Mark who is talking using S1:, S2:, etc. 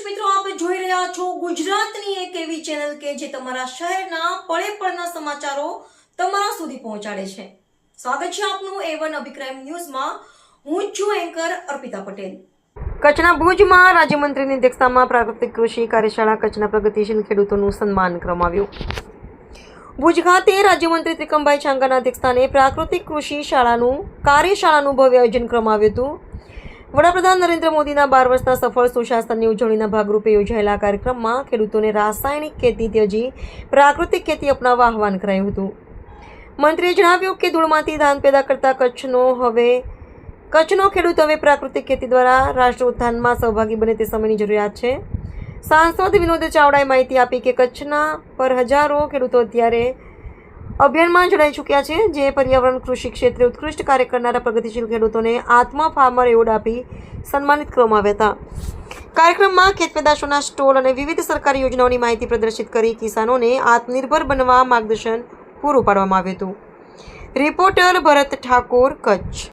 S1: દર્શક મિત્રો, આપ જોઈ રહ્યા છો ગુજરાતની એક એવી ચેનલ કે જે તમારા શહેરના પળે પળના સમાચારો તમારા સુધી પહોંચાડે છે. સ્વાગત છે આપનું A1 અભિક્રાઇમ ન્યૂઝમાં. હું છું એન્કર અર્પિતા પટેલ. કચ્છના ભુજમાં રાજ્યમંત્રીની અધ્યક્ષતામાં પ્રાકૃતિક કૃષિ કાર્યશાળા કચ્છના પ્રગતિશીલ ખેડૂતોનું સન્માન કરવામાં આવ્યું. ભુજ ખાતે રાજ્યમંત્રી ત્રિકમભાઈ છાંગાના અધ્યક્ષસ્થાને પ્રાકૃતિક કૃષિ કાર્યશાળાનું ભવ્ય આયોજન કરવામાં આવ્યું હતું. વડાપ્રધાન નરેન્દ્ર મોદીના 12 વર્ષના સફળ સુશાસનની ઉજવણીના ભાગરૂપે યોજાયેલા કાર્યક્રમમાં ખેડૂતોને રાસાયણિક ખેતી ત્યજી પ્રાકૃતિક ખેતી અપનાવવા આહવાન કરાયું હતું. મંત્રીએ જણાવ્યું કે ધૂળમાંથી ધાન પેદા કરતા કચ્છનો ખેડૂત હવે પ્રાકૃતિક ખેતી દ્વારા રાષ્ટ્ર ઉત્થાનમાં સહભાગી બને તે સમયની જરૂરિયાત છે. સાંસદ વિનોદ ચાવડાએ માહિતી આપી કે કચ્છના પર હજારો ખેડૂતો અત્યારે અભિયાનમાં જોડાઈ ચૂક્યા છે, જે પર્યાવરણ કૃષિ ક્ષેત્રે ઉત્કૃષ્ટ કાર્ય કરનારા પ્રગતિશીલ ખેડૂતોને આત્મા ફાર્મર એવોર્ડ આપી સન્માનિત કરવામાં આવ્યા હતા. કાર્યક્રમમાં ખેત પેદાશોના સ્ટોલ અને વિવિધ સરકારી યોજનાઓની માહિતી પ્રદર્શિત કરી કિસાનોને આત્મનિર્ભર બનવા માર્ગદર્શન પૂરું પાડવામાં આવ્યું હતું. રિપોર્ટર ભરત ઠાકોર, કચ્છ.